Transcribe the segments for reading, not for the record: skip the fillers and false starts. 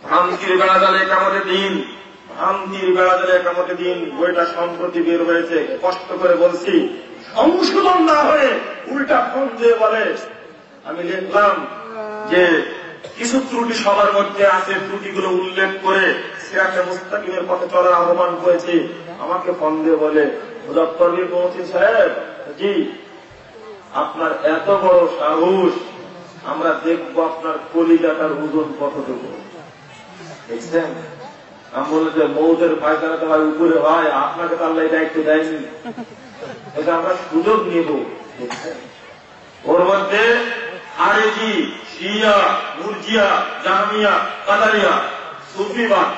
ভ্রান্তির বেড়াজালে কামতে দিন, ভ্রান্তির বেড়াজালে কামতে দিন বইটা সম্প্রতি বের হয়েছে। কষ্ট করে বলছি, সংশোধন না হয়ে উল্টা ফোন দিয়ে বলে, আমি লিখলাম যে কিছু ত্রুটি সবার মধ্যে আছে, ত্রুটিগুলো উল্লেখ করে সিরাতে মুস্তাকিমের পথে চলার আহ্বান করেছি। আমাকে ফোন দিয়ে বলে, মুজাফফর বিন মহসিন সাহেব, জি আপনার এত বড় সাহস, আমরা দেখবো আপনার কলিজাটার ওজন কতটুকু। দেখছেন, আমি বললাম যে মৌতের পায়খানা তো হয় উপরে হয়, আপনাকে তো আল্লাহ দায়িত্ব দেয়নি, এটা আমরা সুযোগ নেব। দেখছেন, ওর মধ্যে খারেজি, শিয়া, মুরজিয়া, জাহমিয়া, কাদারিয়া, সুফিবাদ,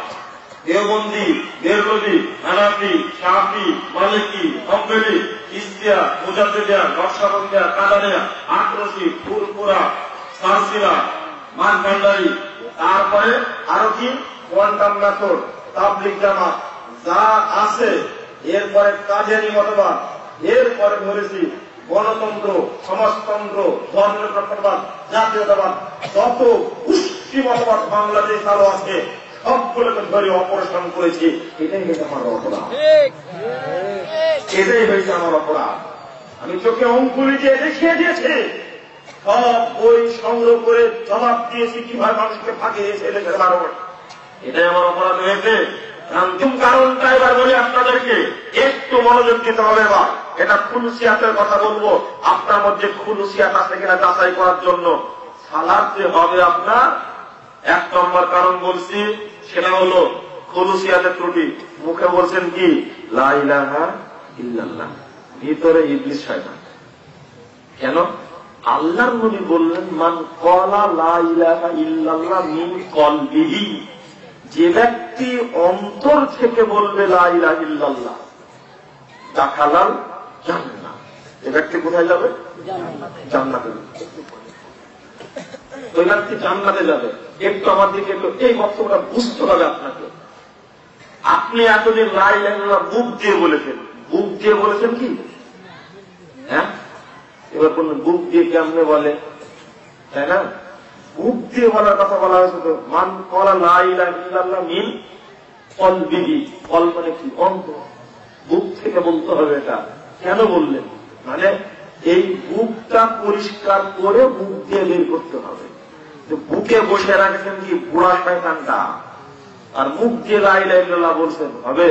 দেওবন্দি, বেরলভি, হানাফি, শাফি, মালিকি, হাম্বলি, ইস্তিয়া, মুজাদ্দিদিয়া, নকশবন্দিয়া, কাদারিয়া, আক্রোশী, ফুরফুরা, সারসিলা, মানভান্ডারি, তারপরে আরো কি কোয়ান্টাম মেথড, তাবলিগ জামাত যা আছে, এরপরে কাদিয়ানী মতবাদ, এরপরে ধরেছি গণতন্ত্র, সমাজতন্ত্র, ধর্মনিরপেক্ষতাবাদ, জাতীয়তাবাদ, যত গোষ্ঠী মতবাদ বাংলাদেশ আরো আছে সবগুলোকে ধরে অপারেশন করেছি। এটাই হয়েছে আমার অপরাধ, এটাই হয়েছে আমার অপরাধ। আমি চোখে অঙ্কুলি দিয়ে দেখিয়ে দিয়েছি, সব বই সংগ্রহ করে জবাব দিয়েছি কিভাবে মানুষকে ফাঁকি দিয়েছে এদেশের মানুষ। এটাই আমার অপরাধ হয়েছে। অন্তিম কারণটা এবার বলি আপনাদেরকে, একটু মনোযোগ দিতে হবে। এবার এটা খুলুসিয়াতের কথা বলবো, আপনার মধ্যে খুলুসিয়াত আছে কিনা যাচাই করার জন্য। সালাত যে হবে আপনার, এক নম্বর কারণ বলছি, সেটা হলো খুলুসিয়াতের ত্রুটি। মুখে বলছেন কি লা ইলাহা ইল্লাল্লাহ, ভিতরে ইবলিস শয়তান। কেন? আল্লাহর নবী বললেন, মান ক্বালা লা ইলাহা ইল্লাল্লাহ মিন কলবিহি, যে ব্যক্তি অন্তর থেকে বলবে লা ইলাহা ইল্লাল্লাহ, দাখালাল জান্নাহ, যে ব্যক্তি কোথায় যাবে? জান্নাতে। ওই ব্যক্তি জান্নাতে যাবে। একটু আমার দিকে একটু এই বক্তব্যটা বুঝতে হবে আপনাকে। আপনি এতদিন লা ইলাহা ইল্লাল্লাহ মুখ দিয়ে বলেছেন, বুক দিয়ে বলেছেন কি? হ্যাঁ, এবার বললেন বুক দিয়ে কেমনে বলে, তাই না? বুক দিয়ে বলার কথা বলা হয়েছে তো, মান ক্বালা লা ইলাহা ইল্লাল্লাহ মিন কলবিহি, কল মানে কি? অন্তর। বুক থেকে বলতে হবে। এটা কেন বললেন? মানে এই বুকটা পরিষ্কার করে বুক দিয়ে বের করতে হবে। বুকে বসে রাখছেন কি বুড়া শয়তানটা, আর মুখ দিয়ে লা ইলাহা ইল্লাল্লাহ বলছেন হবে।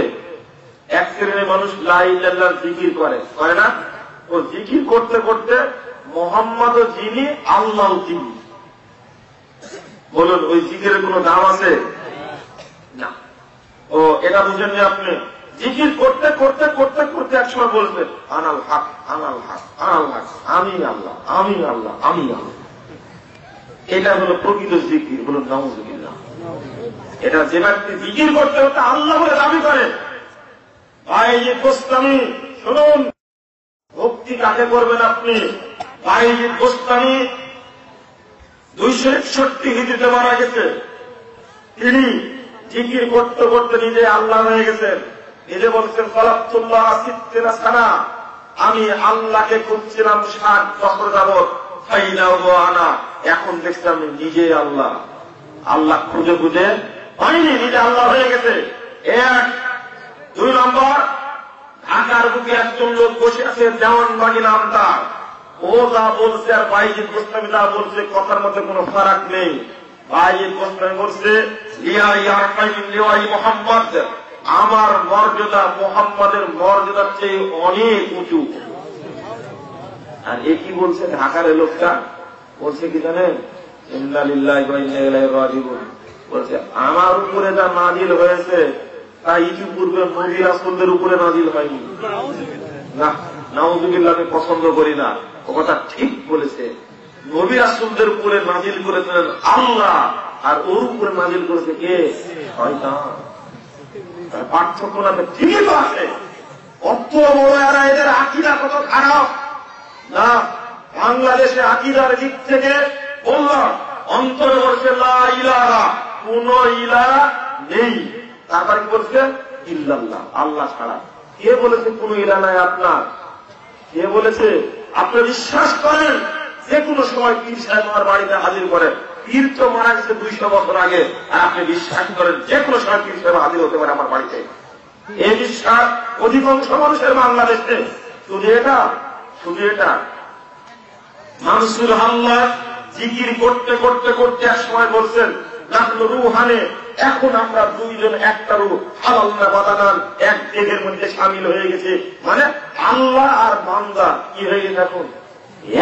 এক শ্রেণীর মানুষ লা ইলাহা ইল্লাল্লাহর জিকির করে, করে না? ও জিকির করতে করতে মোহাম্মদও যিনি, আল্লাহ যিনি। বলুন ওই জিকিরের কোন দাম আছে? না। ও এটা বুঝেন যে আপনি জিকির করতে করতে করতে করতে একসময় বলবেন আনাল হক, আনাল হক, আনাল হক, আমি আল্লাহ, আমি আল্লাহ, আমি আল্লাহ। এটা হলো প্রকৃত জিকির। বলুন নাউযুবিল্লাহ। এটা যে ব্যক্তি জিকির করতে করতে আল্লাহ বলে দাবি করে, বাইজিদ গোস্তামি শুনুন, ভক্তি কাকে করবেন আপনি? বাইজিদ গোস্তামি 261 হিজরিতে মারা গেছে। তিনি জিকির করতে করতে নিজে আল্লাহ হয়ে গেছেন। নিজে বলছেন কলাতুল্লাহ সিত্তিনা সানা, আমি আল্লাহকে খুঁজছিলাম 60 বছর যাবৎ, ফাইনাহু আনা, এখন দেখছি আমি নিজে আল্লাহ। আল্লাহ খুঁজে খুঁজে হয়নি, নিজে আল্লাহ হয়ে গেছে। এক। 2 নম্বর, ঢাকার বুকে একজন লোক বসে আছে, দেওয়ানবাগি নাম তার। ও যা বলছে আর বাইজিদ গোস্তামি যা বলছে কথার মধ্যে কোনো ফারাক নেই। বাইজিদ গোস্তামি বলছে মোহাম্মদ, আমার মর্যাদা মুহাম্মাদের মর্যাদার চেয়ে অনেক উঁচু। আর এ কি বলছে ঢাকার লোকটা? বলছে কি জানেন? ইন্না লিল্লাহি ওয়া ইন্না ইলাইহি রাজিউন। বলছে আমার উপরে যা নাজিল হয়েছে তা ইতিপূর্বে নবী রাসূলদের উপরে নাজিল হয়নি। না, নাউযুবিল্লাহ, আমি পছন্দ করি না। ও কথা ঠিক বলেছে। নবী রাসূলদের উপরে নাজিল করেছিলেন আল্লাহ, আর ওর উপরে নাজিল করেছে কে? শয়তান। তার পার্থক্য না ঠিকই তো আছে। কত বড় এরা, এদের আকীদা কত খারাপ না। বাংলাদেশে আকীদার দিক থেকে বললাম, অন্তরে বলছে লা ইলাহা, কোন ইলাহ নেই। তারপরে কি বলছে? ইল্লাল্লাহ, আল্লাহ ছাড়া। কে বলেছে কোন ইলাহ নাই আপনার? কে বলেছে? আপনি বিশ্বাস করেন যে কোনো সময় পীর সাহেব আমার বাড়িতে হাজির করেন, পীর তো মারা গেছে 200 বছর আগে, আর আপনি বিশ্বাস করেন যে কোনো সময় পীর সাহেব হাজির হতে পারে আমার বাড়িতে। এই বিশ্বাস অধিকাংশ মানুষের বাংলাদেশে। শুধু এটা মানসুর হাল্লাদ জিকির করতে করতে করতে এক সময় বলছেন নাহনু রুহানে, এখন আমরা দুইজন একটা রূহ, হালাল না বাদানান, এক দেহের মধ্যে সামিল হয়ে গেছে। মানে আল্লাহ আর বান্দা কি হয়ে গেছে এখন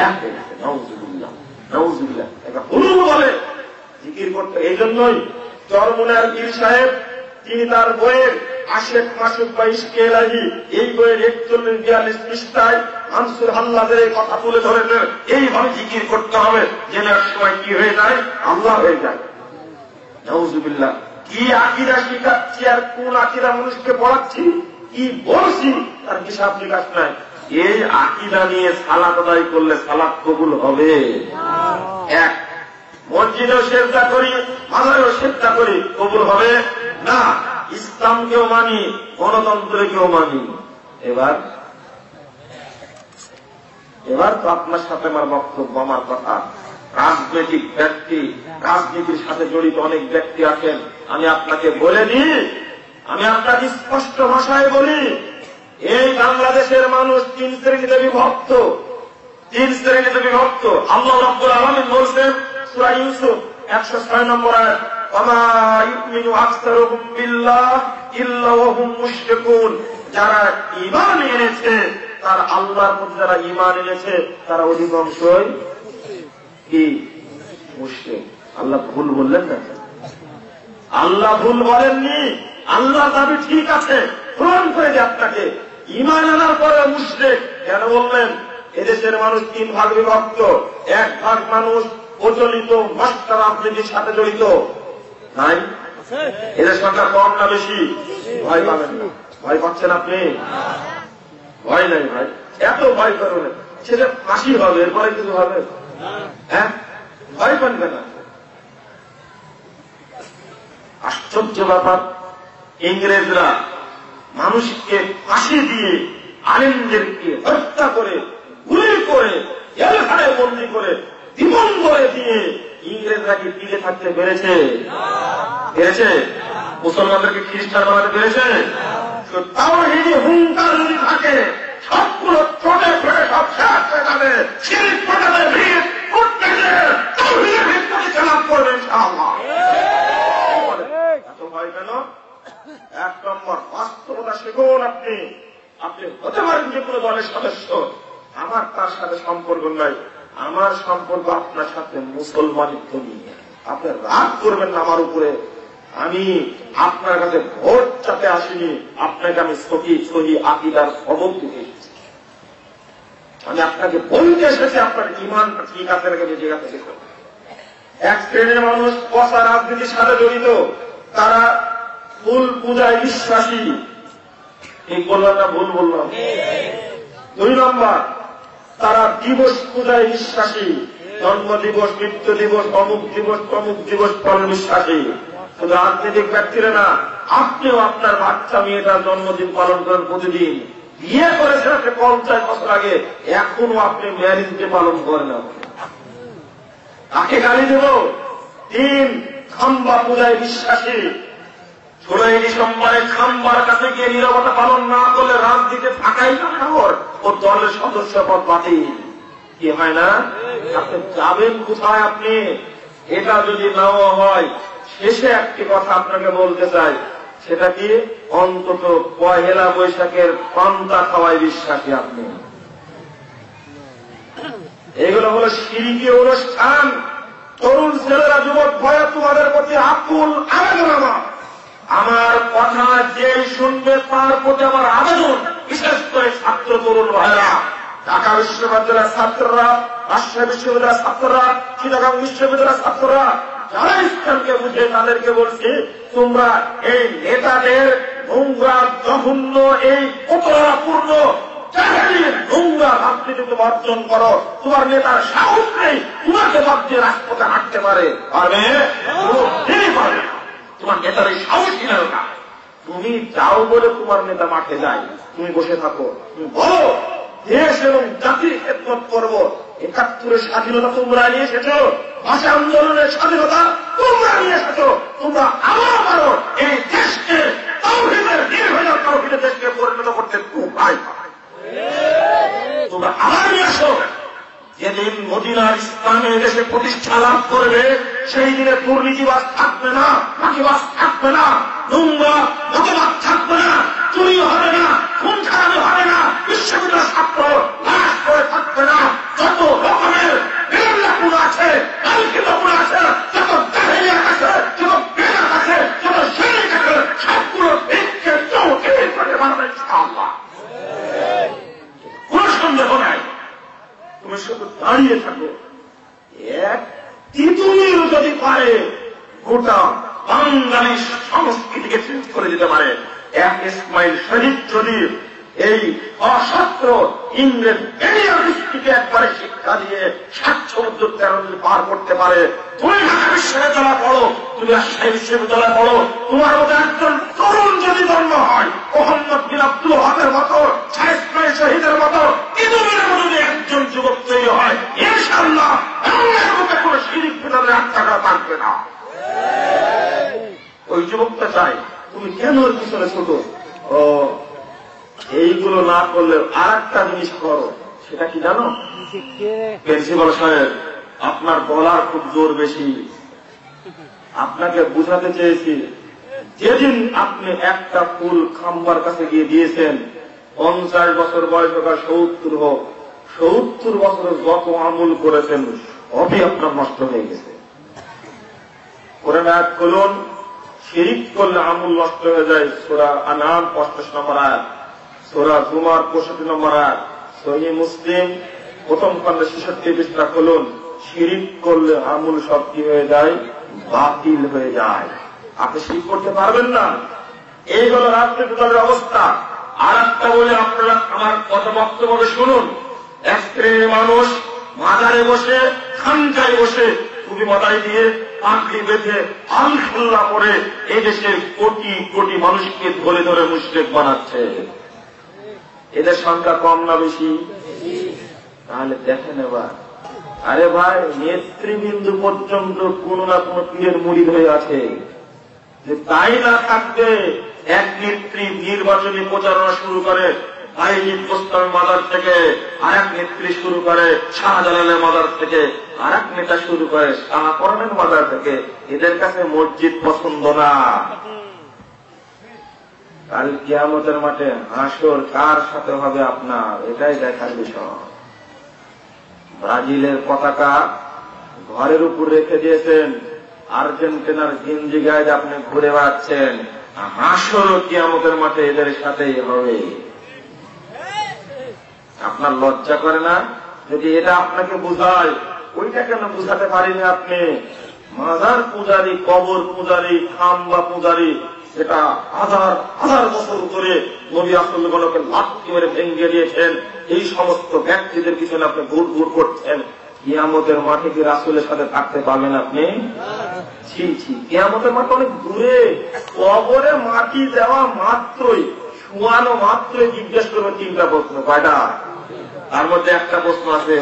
এক হয়ে গেছে। নাউজুবিল্লাহ নাউজুবিল্লাহ। একটা হুলুল বলে জিকির করতে। এই জন্যই চরমনার পীর সাহেব তিনি তার বইয়ের আশেক মাসুক বা ইশকে ইলাহি এই বইয়ের 41-42 পৃষ্ঠায় মানসুর হাল্লাদের এই কথা তুলে ধরেছেন। এইভাবে জিকির করতে হবে যেন এক সময় কি হয়ে যায়, আল্লাহ হয়ে যায়। নাউজুবিল্লাহ। কি আকীদা শিখাচ্ছি আর কোন আকীদা মানুষকে পড়াচ্ছি, কি বলছি তার হিসাব নিকাশ নাই। এই আকীদা নিয়ে সালাত আদায় করলে সালাত কবুল হবে? এক, মসজিদেও সেজদা করি, মাজারেও সেজদা করি, কবুল হবে না। ইসলামকেও মানি, গণতন্ত্রকেও মানি। এবার তো আপনার সাথে আমার বক্তব্য, আমার কথা। রাজনৈতিক ব্যক্তি, রাজনীতির সাথে জড়িত অনেক ব্যক্তি আছেন। আমি আপনাকে বলে দিই, আমি আপনাকে স্পষ্ট ভাষায় বলি, এই বাংলাদেশের মানুষ 3 শ্রেণীতে বিভক্ত। 3 শ্রেণীতে বিভক্ত। আল্লাহ রাব্বুল আলামিন বলছেন সূরা ইউসুফ 106 নম্বর আয়াত, ওয়ামা ইউমিনু আকসারুহুম বিল্লাহ ইল্লা ওয়া হুম মুশরিকুন। যারা ঈমান এনেছে, তার আল্লাহর প্রতি যারা ঈমান এনেছে তারা অধিকাংশই কি মুশরিক। আল্লাহ ভুল বললেন না? আল্লাহ ভুল বলেননি। আল্লাহ দাবি ঠিক আছে, প্রমাণ করে যে আপনাকে ঈমান আনার পরে মুশরিক কেন বললেন? এদেশের মানুষ 3 ভাগ বিভক্ত। 1 ভাগ মানুষ প্রচলিত মাস্টার রাজনীতির সাথে জড়িত। নাই? এদের সংখ্যা কম না বেশি? ভয় পাবেন না। ভয় পাচ্ছেন আপনি? ভয় নাই ভাই, এত ভয় করবেন, সেটা ফাঁসি হবে, এরপরে কিছু হবে? হ্যাঁ, ভয় পান কেন? আশ্চর্য ব্যাপার, ইংরেজরা মানুষকে ফাঁসি দিয়ে, আলেমদেরকে হত্যা করে, গুলি করে, জেলখানায় বন্দী করে, জীবন করে দিয়ে ইংরেজরা কি টিকে থাকতে পেরেছে? পেরেছে? মুসলমানদেরকে খ্রিস্টান বানাতে পেরেছে? তাওহীদ হুঙ্কার যদি থাকে, সবগুলো চটে ফেটে সব শেষ হয়ে যাবে। শিরক ফেটাতে ভিড় করতে গেলে তাওহীদের ভিত্তিতে খেলাপ করবে ইনশাআল্লাহ। এত ভয় কেন? 1 নম্বর, বাস্তবতা শিখুন। আপনি হতে পারেন যে কোনো দলের সদস্য, আমার তার সাথে সম্পর্ক নাই। আমার সম্পর্ক আপনার সাথে মুসলমানিত্ব নিয়ে। আপনি রাগ করবেন না আমার উপরে। আমি আপনার কাছে ভোট চাতে আসিনি, আপনাকে আমি সহি আকীদার সবক দিতে এসেছি। আমি আপনাকে বলতে এসেছি আপনার ঈমানটা ঠিক আছে নাকি ঠিক আছে। এক শ্রেণীর মানুষ পচা রাজনীতির সাথে জড়িত, তারা ফুল পূজায় বিশ্বাসী। ঠিক বললাম না ভুল বললাম? 2 নম্বর, তারা দিবস পূজায় বিশ্বাসী। জন্ম দিবস, মৃত্যু দিবস, অমুক দিবস, তমুক দিবস পালন বিশ্বাসী। শুধু রাজনৈতিক ব্যক্তিরা না, আপনিও আপনার বাচ্চা মেয়েটার জন্মদিন পালন করেন প্রতিদিন। বিয়ে করেছেন আপনি 50 বছর আগে, এখনো আপনি ম্যারেজ ডে পালন করেন। তাকে গালি দেব? 3, খাম্বা পূজায় বিশ্বাসী। 16 ডিসেম্বরে খাম্বার কাছে গিয়ে নীরবতা পালন না করলে রাজনীতিতে থাকাই না খবর, ও দলের সদস্য পদ বাতিল। কি হয় না? আপনি যাবেন কোথায়? আপনি এটা যদি নাও হয়, শেষে একটি কথা আপনাকে বলতে চাই, সেটা কি, অন্তত 1 বৈশাখের পান্তা খাওয়ায় বিশ্বাসী আপনি। এগুলো হলো শিরকি অনুষ্ঠান। তরুণ ছেলেরা, যুবক ভয়ে তোমাদের প্রতি আকুল আবেদন। আমার কথা যে শুনবে তার প্রতি আমার আবেদন, বিশেষ করে ছাত্র তরুণ ভাইরা, ঢাকা বিশ্ববিদ্যালয়ের ছাত্ররা, রাজশাহী বিশ্ববিদ্যালয়ের ছাত্ররা, চিটাগাং বিশ্ববিদ্যালয়ের ছাত্ররা, যারা ইসলামকে বুঝে তাদেরকে বলছি, তোমরা এই নেতাদের নোংরা জঘন্য, এই প্রতারণাপূর্ণ নোংরা রাজনীতি বর্জন করো। তোমার নেতার সাহস নেই তোমাকে ভাবছে রাজপথে হাঁটতে পারে, পারবে? পারবে। তোমার নেতার এই সাহসই নেই না। তুমি যাও বলে তোমার নেতা মাঠে যায়, তুমি বসে থাকো। তুমি বলো দেশ এবং জাতির খেদমত করবো, 71-এর স্বাধীনতা তোমরা নিয়ে এসেছ, ভাষা আন্দোলনের স্বাধীনতা তোমরা নিয়ে এসেছ। তোমরা আবার পারো এই দেশকে তাওহীদের নির্ভয় তাওহীদের দেশকে পরিণত করতে খুব ভয় পায়। তোমরা আবার নিয়ে আসো। যেদিন মদিনার ইসলামের দেশে প্রতিষ্ঠা লাভ করবে সেই দিনে দুর্নীতিবাজ থাকবে না, ফাঁকিবাজ থাকবে না, নোংরা মতবাদ থাকবে না, চুরি হবে না, খুন খারাপি হবে না, বিশ্ববিদ্যালয়ের ছাত্র লাশ করে থাকবে না। যত রকমের বেরোল্লাপুর আছে, কালকিলাপুর আছে, যত জাহেলিয়াত আছে, যত বেদাত আছে, যত শিরক আছে, সবগুলো দিককে চৌকির করে মানবে ইনশাআল্লাহ। কোন সন্দেহ নাই। তুমি শুধু দাঁড়িয়ে থাকো। এক তিতুমির যদি পারে গোটা বাঙালি সংস্কৃতিকে চেঞ্জ করে দিতে পারে, এক ইসমাইল শরীফ যদি এই অসত্র ইংরেজ এরিয়া দৃষ্টিকে একবারে শিক্ষা দিয়ে 713 পার করতে পারে, তুমি ঢাকা বিশ্ববিদ্যালয় পড়ো, তুমি রাজশাহী বিশ্ববিদ্যালয় পড়ো, তোমার মতো একজন তরুণ যদি জন্ম হয়, মোহাম্মদ বিন আব্দুল ওয়াহাবের মতো, ইসমাইল শহীদের মতো, তিতুমিরের মতো যদি একজন যুবক তৈরি হয়, ইনশাআল্লাহ বাংলার মধ্যে কোনো শিরিক বিধানের আটকাটা থাকবে না। ওই যুবকটা চাই। তুমি কেন ওর পিছনে ছোট? ও এইগুলো না করলে আর একটা জিনিস করো। সেটা কি জানো? প্রিন্সিপাল সাহেব, আপনার গলার খুব জোর বেশি। আপনাকে বুঝাতে চেয়েছি, যেদিন আপনি একটা ফুল খাম্বার কাছে গিয়ে দিয়েছেন, 50 বছর বয়স হোক আর 70 হোক, 70 বছর যত আমল করেছেন সবই আপনার নষ্ট হয়ে গেছে। কোরআন আয়াত খুলুন, শিরিক করলে আমল নষ্ট হয়ে যায়। সূরা আনআম 85 নম্বর আয়াত, সূরা জুমার 65 নম্বর আয়াত, সহিহ মুসলিম প্রথম খণ্ড 66 পৃষ্ঠা খুলুন। শিরিক করলে আমল সব কি হয়ে যায়? বাতিল হয়ে যায়। আপনি শিরিক করতে পারবেন না। এই হল রাজনৈতিক দলের অবস্থা। আর একটা বলে আপনারা আমার কথা বক্তব্য শুনুন। এক শ্রেণীর মানুষ মাজারে বসে, খানকায় বসে, টুপি মাথায় দিয়ে, পাখি বেঁধে, আলখুল্লাহ করে এই দেশের কোটি কোটি মানুষকে ধরে ধরে মুশরিক বানাচ্ছে। এদের সংখ্যা কম না বেশি? তাহলে দেখেন এবার, আরে ভাই, নেতৃবৃন্দ পর্যন্ত কোন না কোন পীরের মুরিদ হয়ে আছে। যে তাই না থাকবে, এক নেত্রী নির্বাচনী প্রচারণা শুরু করে বাইজিদ বোস্তামি মাজার থেকে, আর এক নেত্রী শুরু করে শাহজালালের মাজার থেকে, আর এক নেতা শুরু করে শাহপরানের মাজার থেকে। এদের কাছে মসজিদ পছন্দ না। কাল কিয়ামতের মাঠে হাসর কার সাথে হবে আপনার, এটাই দেখার বিষয়। ব্রাজিলের পতাকা ঘরের উপর রেখে দিয়েছেন, আর্জেন্টিনার গেঞ্জি গায়ে আপনি ঘুরে বেড়াচ্ছেন, হাসর কিয়ামতের মাঠে এদের সাথেই হবে। আপনার লজ্জা করে না? যদি এটা আপনাকে বুঝায়, ওইটা কেন বুঝাতে পারিনি আপনি? মাজার পূজারী, কবর পূজারী, খাম্বা পূজারী, সেটা হাজার হাজার বছর ধরে নবী রাসূলগণকে লাথি মেরে ভেঙে দিয়েছেন। এই সমস্ত ব্যক্তিদের পিছনে আপনি ঘুর ঘুর করছেন। কিয়ামতের মাঠে কি রাসূলের সাথে থাকতে পারবেন আপনি? ছি ছি, কিয়ামতের মাঠে অনেক দূরে। কবরে মাটি দেওয়া মাত্রই, শোয়ানো মাত্রই জিজ্ঞেস করবে 3টা প্রশ্ন। কয়টা? তার মধ্যে একটা প্রশ্ন আছে,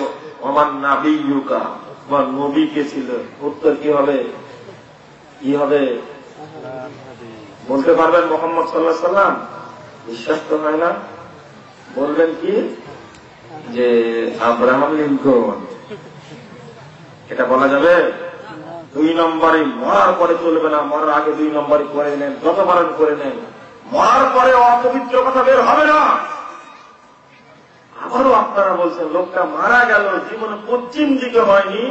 আমার নাবিয়ুকা, তোমার নবী কে ছিল? উত্তর কি হবে? কি হবে বলতে পারবেন? মুহাম্মদ সাল্লাল্লাহু আলাইহি সাল্লাম। বিশ্বাস তো হয় না। বলবেন কি? যে আব্রাহাম লিঙ্কন। এটা বলা যাবে? 2 নম্বরে মরার পরে চলবে না, মরার আগে 2 নম্বরে করে নেন, যত পারেন করে নেন। মরার পরে অপবিত্র কথা বের হবে না। আবারও আপনারা বলছেন লোকটা মারা গেল, জীবনে পশ্চিম দিকে হয়নি,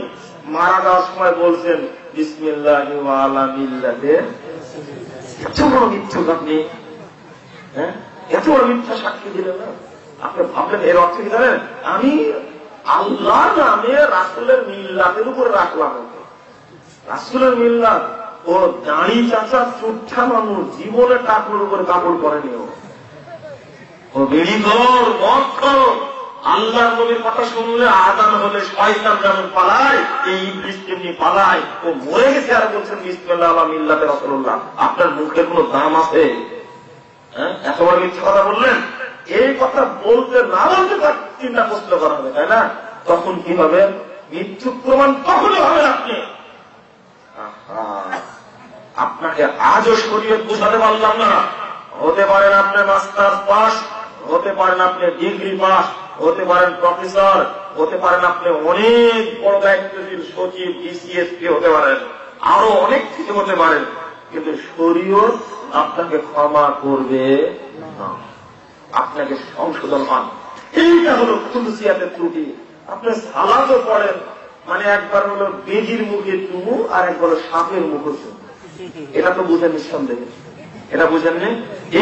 মারা যাওয়ার সময় বলছেন বিসমিল্লাহি ওয়া আলা মিল্লাতে। এত বড় মিথ্যুক আপনি, হ্যাঁ, এত বড় মিথ্যা সাক্ষী দিলেন না। আপনি ভাবলেন এর অর্থ কি জানেন? আমি আল্লাহর নামে রাসূলের মিল্লাতের উপরে রাখলাম। রাসূলের মিল্লাত, ও দাঁড়ি চাচা চুট্টা মানুষ, জীবনে টাকুর উপরে কাপড় করেনি। ও বিড়ি খোর, মদ খোর। আল্লাহর নবীর কথা শুনলে আযান হলে শয়তান যেমন পালায়, এই ইবলিস তেমনি পালায়। ও মরে গেছে আর বলছেন বিসমিল্লাহ আলা মিল্লাতে রাসূলুল্লাহ। আপনার মুখের কোনো দাম আছে? হ্যাঁ, এত বড় মিথ্যা কথা বললেন। এই কথা বলতে না বলতে তার 3টা প্রশ্ন করা হবে, তাই না? তখন কি হবে? মৃত্যু প্রমাণ তখনই হবেন আপনি। আপনাকে আজও শরীয়ত বুঝাতে পারলাম না। হতে পারেন আপনি মাস্টার্স পাস, হতে পারেন আপনি ডিগ্রি পাস, হতে পারেন প্রফেসর, হতে পারেন আপনি অনেক বড় দায়িত্বশীল সচিব, ডিসিএসপি হতে পারেন, আরো অনেক কিছু হতে পারেন, কিন্তু শরীয়ত আপনাকে ক্ষমা করবে না, আপনাকে সংশোধন হন। এইটা হলো খুলসিয়াতের ত্রুটি। আপনি সালাদও পড়েন, মানে একবার হলো বেজির মুখে চুমু আর একবার সাপের মুখে চুমু। এটা তো বুঝেন নিঃসন্দেহে, এটা বুঝেননি?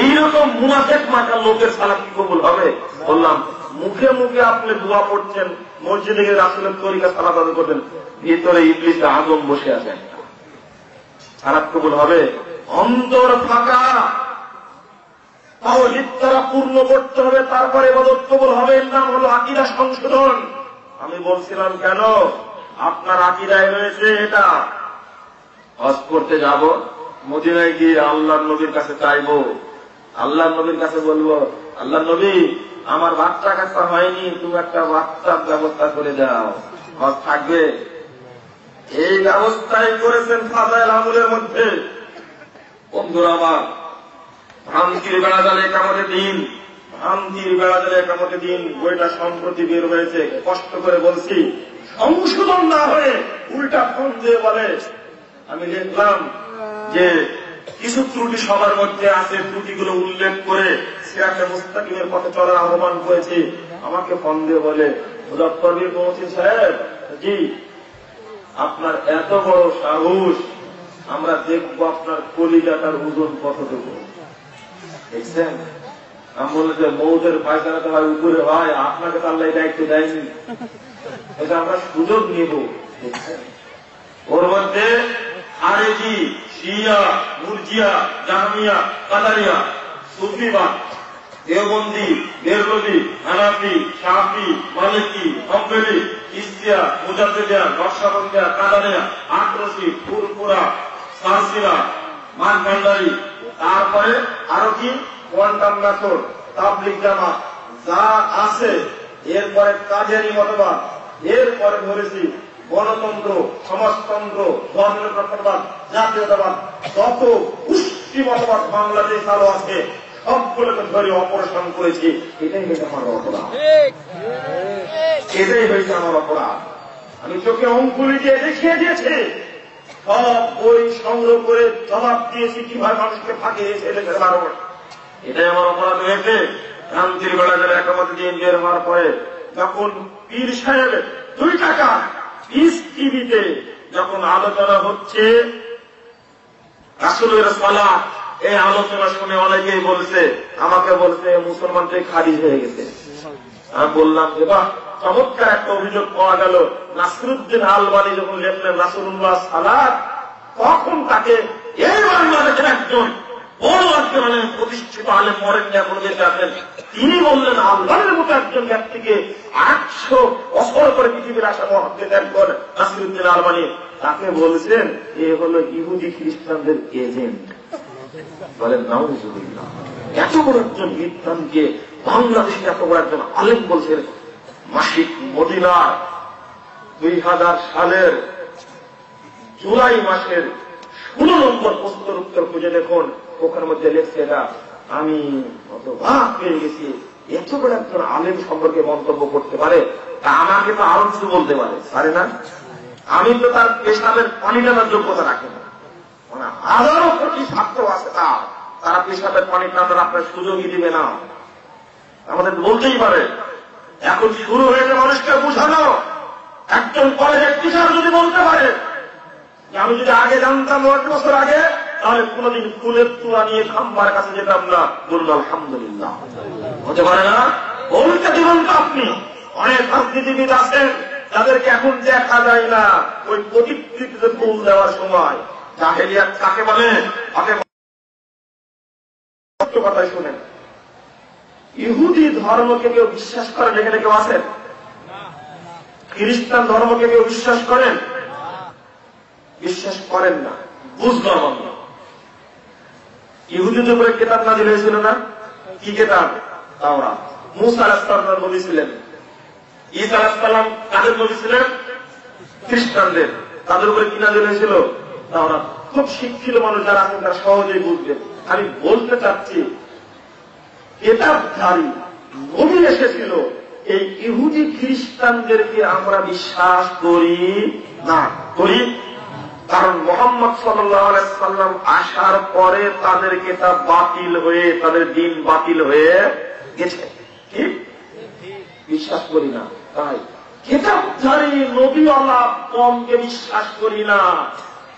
এইরকম মুনাফেক মাথা লোকের সালাদ কি কবুল হবে? বললাম মুখে মুখে আপনি দোয়া পড়ছেন, মসজিদে গিয়ে রাসূলের তরিকা সালাত আদায় করবেন, ভিতরে ইবলিস আজম বসে আছেন, সালাত কবুল হবে? অন্তর ফাঁকা, তাওহীদ দ্বারা পূর্ণ করতে হবে, তারপরে ইবাদত কবুল হবে। এর নাম হলো আকীদা সংশোধন। আমি বলছিলাম কেন আপনার আকীদায় রয়েছে এটা, হজ করতে যাব, মদিনায় গিয়ে আল্লাহর নবীর কাছে চাইবো, আল্লাহর নবীর কাছে বলবো, আল্লাহর নবী আমার বাচ্চা কাচ্চা হয়নি, তুমি একটা বাচ্চার ব্যবস্থা করে দাও, হজ থাকবে। এই ব্যবস্থাই করেছেন ফাজাইল আমলের মধ্যে। বন্ধুরা আমার, ভ্রান্তির বেড়াজালে কামতে দিন, ভ্রান্তির বেড়াজালে কামতে দিন বইটা সম্প্রতি বের হয়েছে। কষ্ট করে বলছি, সংশোধন না হয়ে উল্টা ফোন দিয়ে বলে। আমি লিখলাম যে কিছু ত্রুটি সবার মধ্যে আছে, ত্রুটিগুলো উল্লেখ করে সিরাতে মুস্তাকিমের পথে চলার আহ্বান করেছি। আমাকে ফোন দিয়ে বলে, মুজফফর বীর মহসিন সাহেব, জি আপনার এত বড় সাহস, আমরা দেখবো আপনার কলিজাটার ওজন কতটুকু। দেখছেন? আমি বললাম যে মৌতের পায়খানা তো হয় উপরে হয়, আপনাকে তো আল্লাহ দায়িত্ব দেয়নি, এটা আমরা সুযোগ নিব। দেখছেন? ওর মধ্যে খারেজি, শিয়া, মুরজিয়া, জাহমিয়া, কাদারিয়া, সুফিবাদ, দেওবন্দি, বেরলভী, হানাফি, শাফি, মালিকি, হাম্বলি, ইসিয়া, মুজাদ্দিদিয়া, নকশবন্দিয়া, কাদারিয়া, আটরসি, ফুরফুরা, সারসিরা, মানভান্ডারি, তারপরে আরো কি কোয়ান্টাম মেথড, তাবলিগ জামাত, যা আছে, এরপরে কাদিয়ানী মতবাদ, এরপরে ধরেছি গণতন্ত্র, সমাজতন্ত্র, ধর্মনিরপেক্ষতাবাদ, জাতীয়তাবাদ, যত পুষ্টি মতবাদ বাংলাদেশ চালু আছে সবগুলোকে ধরে অপারেশন করেছি। এটাই হয়েছে আমার অপরাধ, এটাই হয়েছে আমার অপরাধ। আমি চোখে অঙ্কুলি দিয়ে দেখিয়ে দিয়েছি, সব বই সংগ্রহ করে জবাব দিয়েছি কিভাবে মানুষকে ফাঁকি দিয়েছে এদেশের মানুষ। এটাই আমার অপরাধ হয়েছে। ভ্রান্তির বেলা গেলে একামতে দিন বের হওয়ার পরে যখন পীর সাহেব 2 টাকা পিস টিভিতে যখন আলোচনা হচ্ছে রাসূলের সালাত, এই আলোচনা শুনে অনেকেই বলছে, আমাকে বলছে মুসলমানটাই খারিজ হয়ে গেছে। আমি বললাম যে বাহ, চমৎকার একটা অভিযোগ পাওয়া গেল। নাসিরুদ্দিন আলবানী যখন লেখলেন রাসূলুল্লাহ সালাত, তখন তাকে এই বাংলাদেশের একজন বড় একজন প্রতিষ্ঠিত আলেম মরেন কোনো দেশে আছেন, তিনি বললেন আলবানীর মতো একজন ব্যক্তিকে 800 বছর করে পৃথিবীর আসা মহাদ্দেশ একজন নাসিরুদ্দিন আলবানী, তাকে বলছেন এ হলো ইহুদি খ্রিস্টানদের এজেন্ট। বলেন নাউযুবিল্লাহ, এত বড় একজন বিদ্বানকে বাংলাদেশের এত বড় একজন আলেম বলছেন। মাসিক মদিনার 2000 সালের জুলাই মাসের 16 নম্বর প্রশ্নের উত্তর খুঁজে দেখুন, ওখানের মধ্যে লেখছে এটা। আমি অবাক পেয়ে গেছি, এত বড় একজন আলেম সম্পর্কে মন্তব্য করতে পারে, তা আমাকে তো আরো কিছু বলতে পারে না? আমি তো তার পেশাবের পানি টানার যোগ্যতা রাখি না, মানে হাজারো কোটি ছাত্র আছে তারা পেশাবের পানি টানার আপনার সুযোগই দিবে না, আমাদের বলতেই পারে। এখন শুরু হয়েছে মানুষকে বুঝানো। একজন কলেজের টিচার যদি বলতে পারে যে আমি যদি আগে জানতাম 8 বছর আগে, তাহলে কোনদিন ফুলের তুলা নিয়ে খাম্বার কাছে যেতাম না, বলুন আলহামদুলিল্লাহ। হতে পারে না? বলতে দিবেন তো আপনি। অনেক রাজনীতিবিদ আছেন যাদেরকে এখন দেখা যায় না, ওই প্রতিকৃতিতে ফুল দেওয়ার সময়। জাহেলিয়াত কাকে বলে? কথাই শুনেন, ইহুদি ধর্মকে কেউ বিশ্বাস করেন এখানে কেউ আছেন? খ্রিস্টান ধর্মকে কেউ বিশ্বাস করেন? বিশ্বাস করেন না, বুঝলাম আমরা। ইহুদিদের উপরে কিতাব নাযিল হয়েছিল না? কি কিতাব? তাওরাত। মুসা আলাইহিস সালাম বলেছিলেন ঈসা আলাইহিস সালাম কাদের নবী ছিলেন? খ্রিস্টানদের। তাদের উপরে কি নাযিল হয়েছিল? তাওরাত। খুব শিক্ষিত মানুষ যারা আছেন তারা সহজেই বুঝবেন। আমি বলতে চাচ্ছি কিতাবধারী নবী এসেছিল, এই ইহুদি খ্রিস্টানদেরকে আমরা বিশ্বাস করি না, করি। কারণ মুহাম্মদ সাল্লাল্লাহু আলাইহি সাল্লাম আসার পরে তাদের কিতাব বাতিল হয়ে, তাদের দ্বীন বাতিল হয়ে গেছে। ঠিক বিশ্বাস করি না। তাই কিতাবধারী নবীওয়ালা কমকে বিশ্বাস করি না,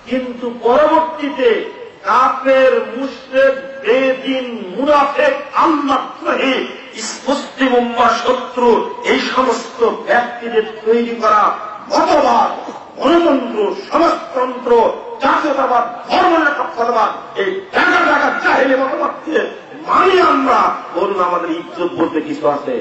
কিন্তু পরবর্তীতে কাফের, মুশরিক, বেদিন, মুনাফিক, আল্লাহদ্রোহী, মুসলিম উম্মাহর শত্রু এই সমস্ত ব্যক্তিদের তৈরি করা মতবাদ, গণতন্ত্র, সমাজতন্ত্র, জাতীয়তাবাদ, ধর্মনিরপেক্ষতাবাদ, এই জায়গা জায়গা জাহেলি মতবাদকে মানি আমরা। বলুন আমাদের ইজ্জত বলতে কিছু আছে?